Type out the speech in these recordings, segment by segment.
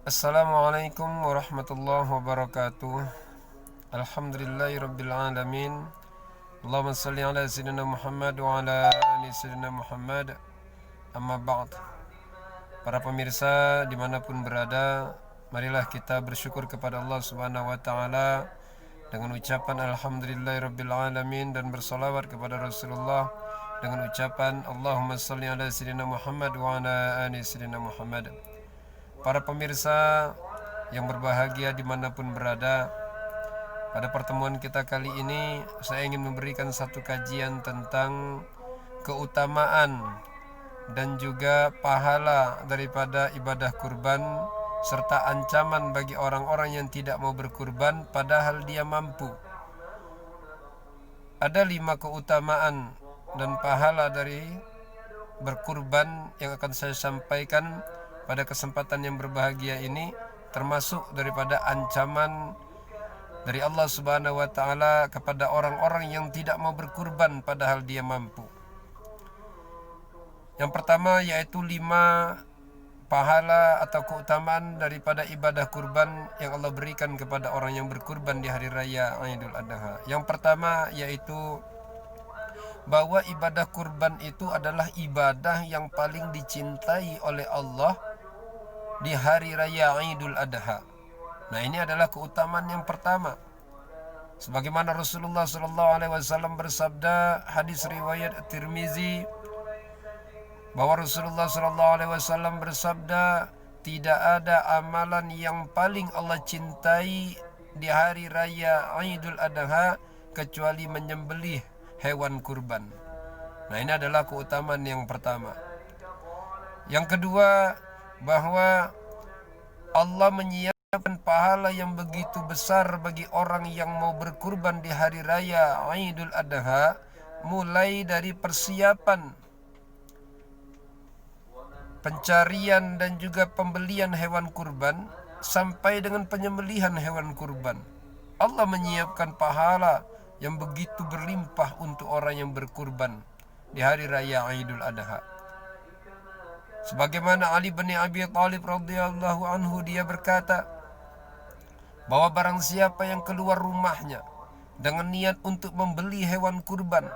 Assalamualaikum warahmatullahi wabarakatuh. Alhamdulillahirabbil alamin. Allahumma shalli ala sayyidina Muhammad wa ala ali sayyidina Muhammad. Amma ba'd. Para pemirsa dimanapun berada, marilah kita bersyukur kepada Allah Subhanahu wa taala dengan ucapan alhamdulillahirabbil alamin dan bersalawat kepada Rasulullah dengan ucapan Allahumma shalli ala sayyidina Muhammad wa ala ali sayyidina Muhammad. Para pemirsa yang berbahagia dimanapun berada, pada pertemuan kita kali ini saya ingin memberikan satu kajian tentang keutamaan dan juga pahala daripada ibadah kurban, serta ancaman bagi orang-orang yang tidak mau berkurban padahal dia mampu. Ada 5 keutamaan dan pahala dari berkurban yang akan saya sampaikan pada kesempatan yang berbahagia ini, termasuk daripada ancaman dari Allah Subhanahu wa taala kepada orang-orang yang tidak mau berkurban padahal dia mampu. Yang pertama yaitu 5 pahala atau keutamaan daripada ibadah kurban yang Allah berikan kepada orang yang berkurban di hari raya Idul Adha. Yang pertama yaitu bahwa ibadah kurban itu adalah ibadah yang paling dicintai oleh Allah di hari raya Idul Adha. Nah, ini adalah keutamaan yang pertama. Sebagaimana Rasulullah SAW bersabda, hadis riwayat Tirmizi, bahwa Rasulullah SAW bersabda, tidak ada amalan yang paling Allah cintai di hari raya Idul Adha kecuali menyembelih hewan kurban. Nah, ini adalah keutamaan yang pertama. Yang kedua, bahwa Allah menyiapkan pahala yang begitu besar bagi orang yang mau berkurban di hari raya Idul Adha, mulai dari persiapan pencarian dan juga pembelian hewan kurban sampai dengan penyembelihan hewan kurban. Allah menyiapkan pahala yang begitu berlimpah untuk orang yang berkurban di hari raya Idul Adha. Sebagaimana Ali bin Abi Thalib radhiyallahu anhu, dia berkata bahwa barang siapa yang keluar rumahnya dengan niat untuk membeli hewan kurban,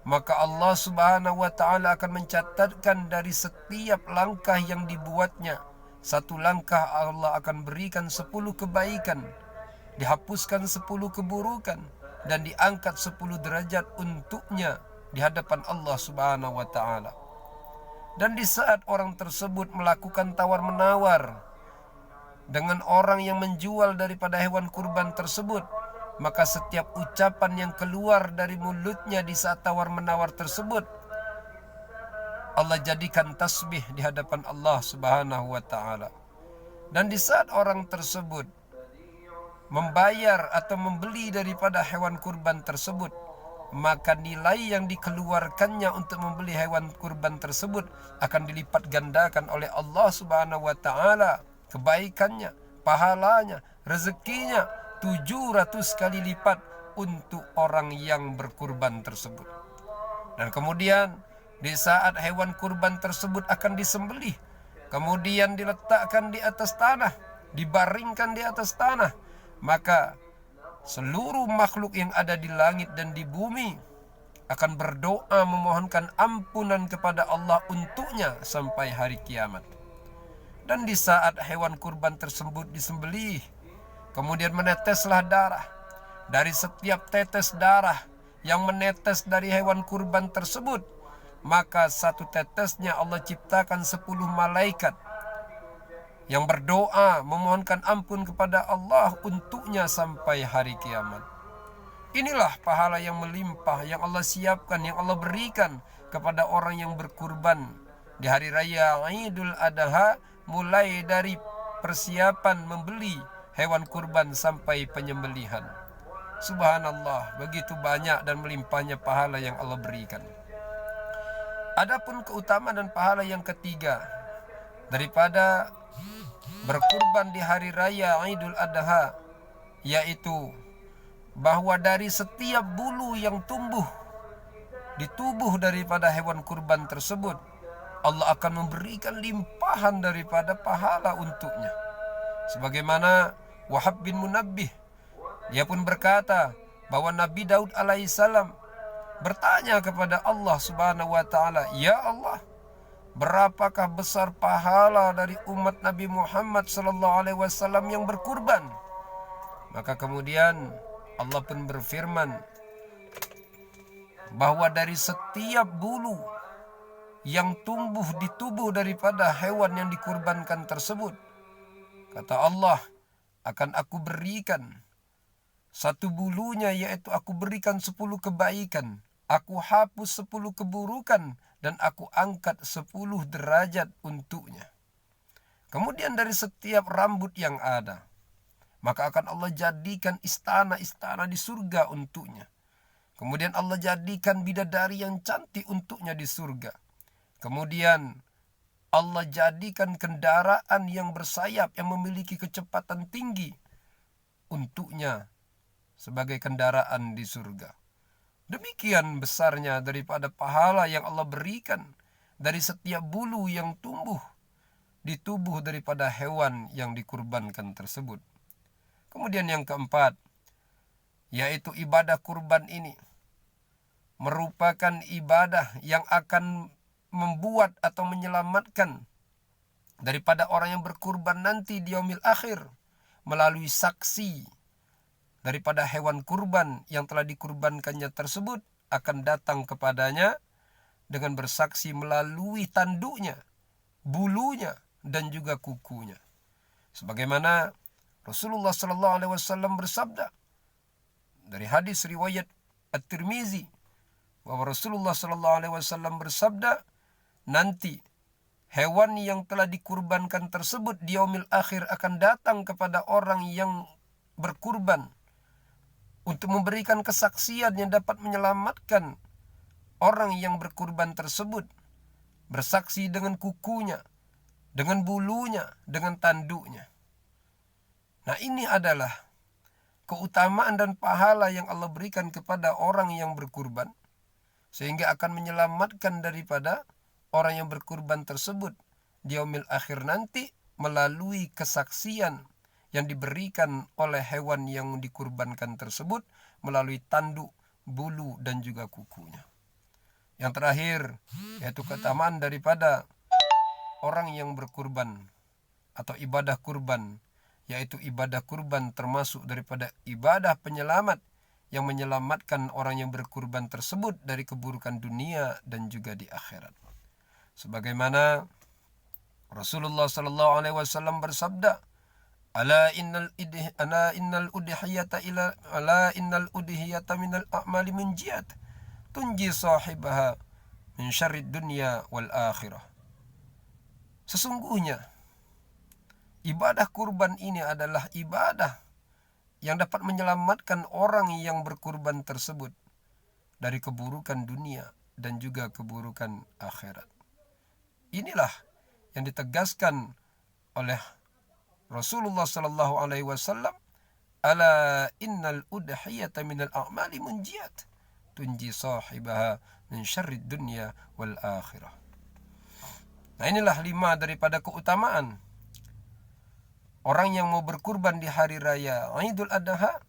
maka Allah Subhanahu wa taala akan mencatatkan dari setiap langkah yang dibuatnya, satu langkah Allah akan berikan 10 kebaikan, dihapuskan 10 keburukan, dan diangkat 10 derajat untuknya di hadapan Allah Subhanahu wa taala. Dan di saat orang tersebut melakukan tawar-menawar dengan orang yang menjual daripada hewan kurban tersebut, maka setiap ucapan yang keluar dari mulutnya di saat tawar-menawar tersebut, Allah jadikan tasbih di hadapan Allah Subhanahu wa taala. Dan di saat orang tersebut membayar atau membeli daripada hewan kurban tersebut, maka nilai yang dikeluarkannya untuk membeli hewan kurban tersebut akan dilipat gandakan oleh Allah Subhanahu wa taala, kebaikannya, pahalanya, rezekinya 700 kali lipat untuk orang yang berkurban tersebut. Dan kemudian di saat hewan kurban tersebut akan disembelih, kemudian diletakkan di atas tanah, dibaringkan di atas tanah, maka seluruh makhluk yang ada di langit dan di bumi akan berdoa memohonkan ampunan kepada Allah untuknya sampai hari kiamat. Dan di saat hewan kurban tersebut disembelih, kemudian meneteslah darah. Dari setiap tetes darah yang menetes dari hewan kurban tersebut, maka satu tetesnya Allah ciptakan 10 malaikat yang berdoa memohonkan ampun kepada Allah untuknya sampai hari kiamat. Inilah pahala yang melimpah yang Allah siapkan, yang Allah berikan kepada orang yang berkurban di hari raya Idul Adha, mulai dari persiapan membeli hewan kurban sampai penyembelihan. Subhanallah, begitu banyak dan melimpahnya pahala yang Allah berikan. Adapun keutamaan dan pahala yang ketiga daripada berkurban di hari raya Idul Adha, yaitu bahwa dari setiap bulu yang tumbuh di tubuh daripada hewan kurban tersebut, Allah akan memberikan limpahan daripada pahala untuknya. Sebagaimana Wahab bin Munabbih, dia pun berkata bahwa Nabi Daud alaihissalam bertanya kepada Allah subhanahu wa ta'ala, "Ya Allah, berapakah besar pahala dari umat Nabi Muhammad sallallahu alaihi wasallam yang berkurban?" Maka kemudian Allah pun berfirman bahwa dari setiap bulu yang tumbuh di tubuh daripada hewan yang dikurbankan tersebut, kata Allah, akan aku berikan satu bulunya, yaitu aku berikan 10 kebaikan, aku hapus 10 keburukan, dan aku angkat 10 derajat untuknya. Kemudian dari setiap rambut yang ada, maka akan Allah jadikan istana-istana di surga untuknya. Kemudian Allah jadikan bidadari yang cantik untuknya di surga. Kemudian Allah jadikan kendaraan yang bersayap yang memiliki kecepatan tinggi untuknya sebagai kendaraan di surga. Demikian besarnya daripada pahala yang Allah berikan dari setiap bulu yang tumbuh di tubuh daripada hewan yang dikurbankan tersebut. Kemudian yang keempat, yaitu ibadah kurban ini merupakan ibadah yang akan membuat atau menyelamatkan daripada orang yang berkurban nanti di yaumil akhir melalui saksi daripada hewan kurban yang telah dikurbankannya tersebut akan datang kepadanya dengan bersaksi melalui tanduknya, bulunya, dan juga kukunya. Sebagaimana Rasulullah sallallahu alaihi wasallam bersabda dari hadis riwayat At-Tirmizi, bahwa Rasulullah sallallahu alaihi wasallam bersabda, nanti hewan yang telah dikurbankan tersebut di yaumil akhir akan datang kepada orang yang berkurban untuk memberikan kesaksian yang dapat menyelamatkan orang yang berkurban tersebut, bersaksi dengan kukunya, dengan bulunya, dengan tanduknya. Nah, ini adalah keutamaan dan pahala yang Allah berikan kepada orang yang berkurban, sehingga akan menyelamatkan daripada orang yang berkurban tersebut di yaumil akhir nanti melalui kesaksian yang diberikan oleh hewan yang dikurbankan tersebut melalui tanduk, bulu, dan juga kukunya. Yang terakhir, yaitu keutamaan daripada orang yang berkurban atau ibadah kurban, yaitu ibadah kurban termasuk daripada ibadah penyelamat yang menyelamatkan orang yang berkurban tersebut dari keburukan dunia dan juga di akhirat. Sebagaimana Rasulullah sallallahu alaihi wasallam bersabda, ala innal udhiyata minal a'mali munjiyat tunji sahibaha min syarrid dunya wal akhirah. Sesungguhnya ibadah kurban ini adalah ibadah yang dapat menyelamatkan orang yang berkurban tersebut dari keburukan dunia dan juga keburukan akhirat. Inilah yang ditegaskan oleh Rasulullah sallallahu alaihi wasallam, ala innal udhiyata minal a'mali munjiyat tunji sahibaha min syarrid dunya wal akhirah. Nah, inilah 5 daripada keutamaan orang yang mau berkurban di hari raya Idul Adha,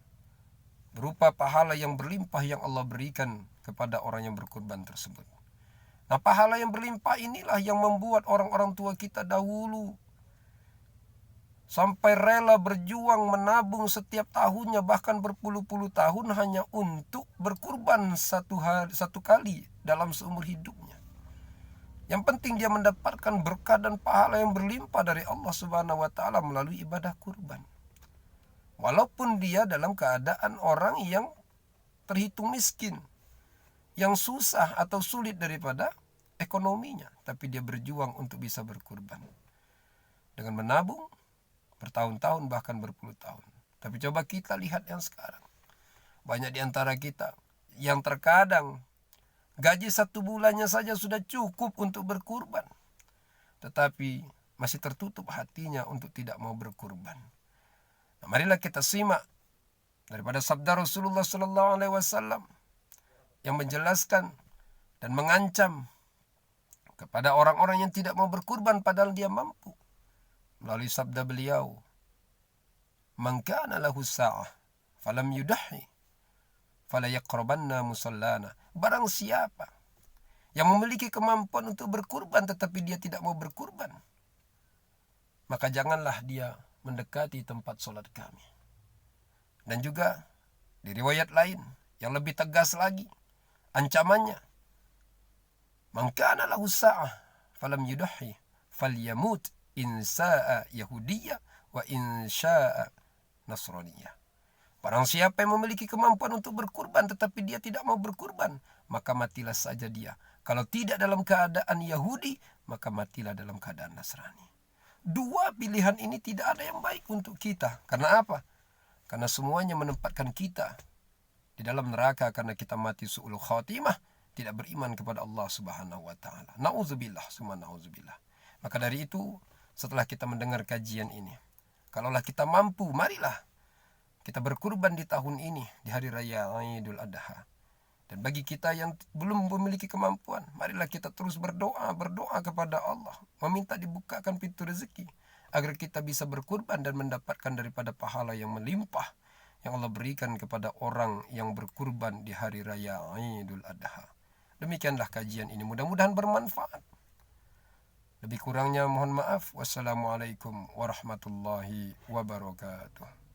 berupa pahala yang berlimpah yang Allah berikan kepada orang yang berkurban tersebut. Nah, pahala yang berlimpah inilah yang membuat orang-orang tua kita dahulu sampai rela berjuang menabung setiap tahunnya, bahkan berpuluh-puluh tahun hanya untuk berkurban satu kali dalam seumur hidupnya. Yang penting dia mendapatkan berkah dan pahala yang berlimpah dari Allah Subhanahu wa taala melalui ibadah kurban. Walaupun dia dalam keadaan orang yang terhitung miskin, yang susah atau sulit daripada ekonominya, tapi dia berjuang untuk bisa berkurban dengan menabung bertahun-tahun bahkan berpuluh tahun. Tapi coba kita lihat yang sekarang, banyak di antara kita yang terkadang gaji 1 bulannya saja sudah cukup untuk berkurban, tetapi masih tertutup hatinya untuk tidak mau berkurban. Nah, marilah kita simak daripada sabda Rasulullah SAW yang menjelaskan dan mengancam kepada orang-orang yang tidak mau berkurban padahal dia mampu. Melalui sabda beliau, man kana lahu sa'ah falam yudahi fala yaqrabanna musallana. Barang siapa yang memiliki kemampuan untuk berkurban tetapi dia tidak mau berkurban, maka janganlah dia mendekati tempat sholat kami. Dan juga di riwayat lain yang lebih tegas lagi ancamannya, man kana lahu sa'ah falam yudahi falyamut in sa'a yahudiyya wa in sya'a nasraniyah. Barang siapa yang memiliki kemampuan untuk berkurban tetapi dia tidak mau berkurban, maka matilah saja dia. Kalau tidak dalam keadaan Yahudi, maka matilah dalam keadaan Nasrani. Dua pilihan ini tidak ada yang baik untuk kita. Karena apa? Karena semuanya menempatkan kita di dalam neraka karena kita mati su'ul khatimah, tidak beriman kepada Allah Subhanahu wa taala. Nauzubillah, summa nauzubillah. Maka dari itu, setelah kita mendengar kajian ini, kalaulah kita mampu, marilah kita berkurban di tahun ini, di hari raya Idul Adha. Dan bagi kita yang belum memiliki kemampuan, marilah kita terus berdoa kepada Allah, meminta dibukakan pintu rezeki agar kita bisa berkurban dan mendapatkan daripada pahala yang melimpah yang Allah berikan kepada orang yang berkurban di hari raya Idul Adha. Demikianlah kajian ini, mudah-mudahan bermanfaat. Lebih kurangnya mohon maaf. Wassalamualaikum warahmatullahi wabarakatuh.